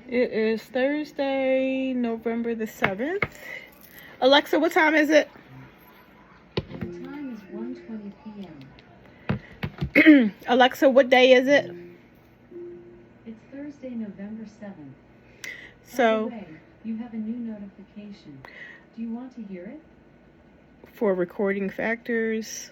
It is Thursday, November the 7th. Alexa, what time is it? The time is 1:20 p.m. Alexa, what day is it? It's Thursday, November 7th. So, by the way, you have a new notification. Do you want to hear it? For recording factors,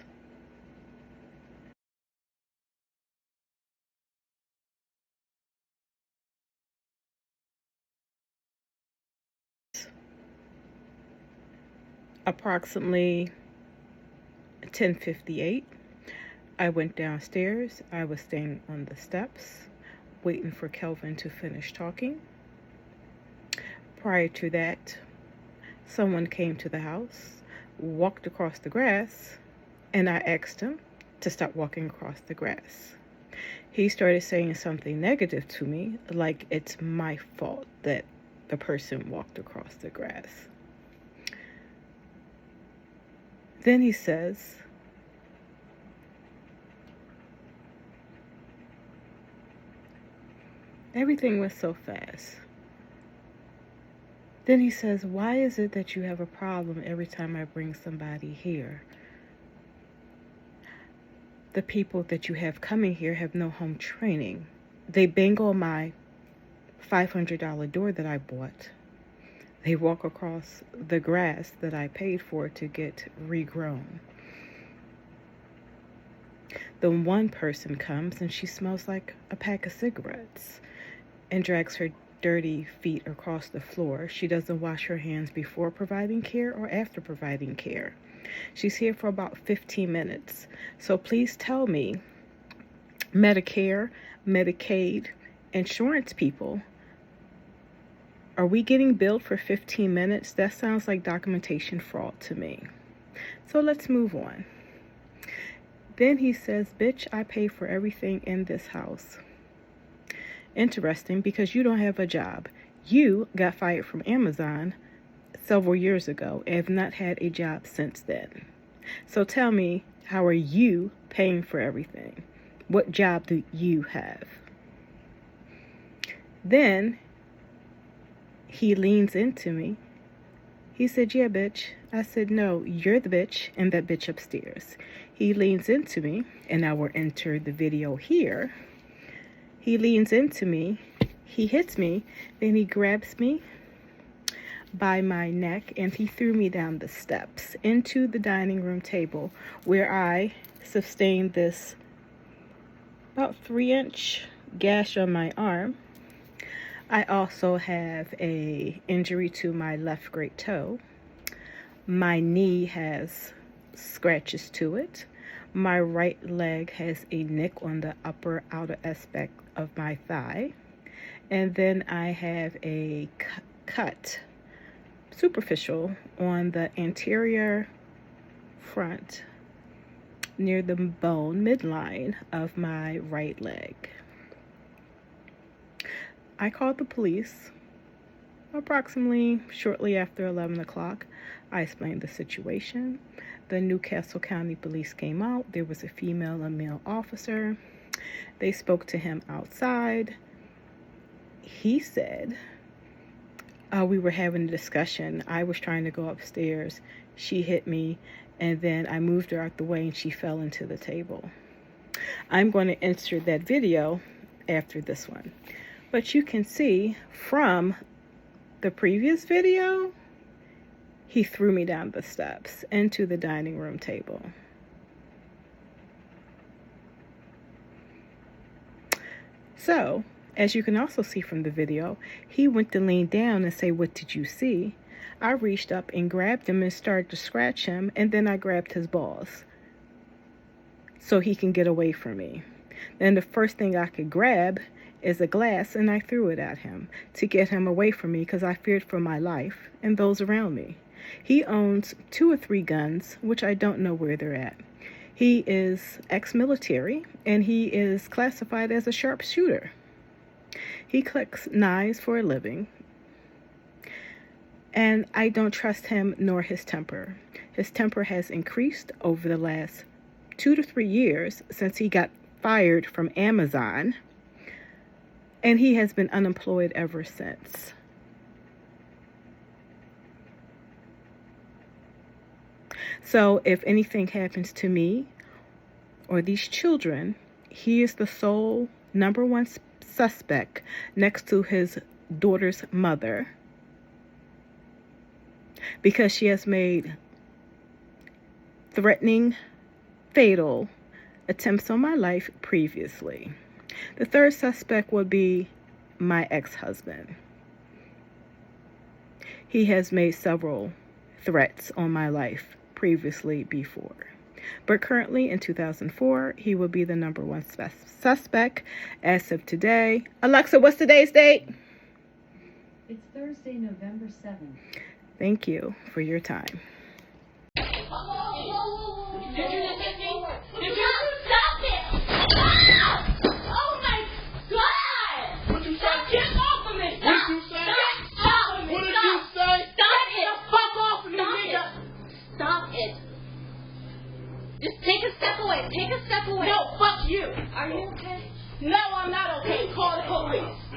approximately 10:58, I went downstairs. I was staying on the steps, waiting for Kelvin to finish talking. Prior to that, someone came to the house, walked across the grass, and I asked him to stop walking across the grass. He started saying something negative to me, like it's my fault that the person walked across the grass. Then he says, everything went so fast. Then he says, why is it that you have a problem every time I bring somebody here? The people that you have coming here have no home training. They bang on my $500 door that I bought. They walk across the grass that I paid for to get regrown. Then one person comes and she smells like a pack of cigarettes and drags her dirty feet across the floor. She doesn't wash her hands before providing care or after providing care. She's here for about 15 minutes. So please tell me, Medicare, Medicaid, insurance people, are we getting billed for 15 minutes? That sounds like documentation fraud to me. So let's move on. Then he says, bitch, I pay for everything in this house. Interesting, because you don't have a job. You got fired from Amazon several years ago and have not had a job since then. So tell me, how are you paying for everything? What job do you have? Then he leans into me. He said, yeah, bitch. I said, no, you're the bitch and that bitch upstairs. He leans into me, and I will enter the video here. He leans into me, he hits me, then he grabs me by my neck and he threw me down the steps into the dining room table where I sustained this about 3-inch gash on my arm. I also have an injury to my left great toe. My knee has scratches to it. My right leg has a nick on the upper outer aspect of my thigh. And then I have a cut, superficial, on the anterior front near the bone midline of my right leg. I called the police approximately shortly after 11 o'clock. I explained the situation. The Newcastle County Police came out. There was a female and male officer. They spoke to him outside. He said, we were having a discussion. I was trying to go upstairs. She hit me, and then I moved her out the way, and she fell into the table. I'm going to insert that video after this one. But you can see from the previous video, he threw me down the steps into the dining room table. So, as you can also see from the video, he went to lean down and say, what did you see? I reached up and grabbed him and started to scratch him, and then I grabbed his balls so he can get away from me. Then the first thing I could grab is a glass, and I threw it at him to get him away from me because I feared for my life and those around me. He owns 2 or 3 guns, which I don't know where they're at. He is ex-military, and he is classified as a sharpshooter. He collects knives for a living, and I don't trust him nor his temper. His temper has increased over the last 2 to 3 years since he got fired from Amazon. And he has been unemployed ever since. So if anything happens to me or these children, he is the sole number one suspect next to his daughter's mother, because she has made threatening, fatal attempts on my life previously. The third suspect would be my ex-husband. He has made several threats on my life previously before. But currently in 2004, he will be the number one suspect as of today. Alexa, what's today's date? It's Thursday, November 7th. Thank you for your time. Did you stop it? Oh my God! What you say? Get off of me! What you say? Stop! What did you say? Stop it! Fuck off of me, Stop nigga! it! Stop it! Just take a step away. Take a step away. No, fuck you! Are you okay? No, I'm not okay. Call the police.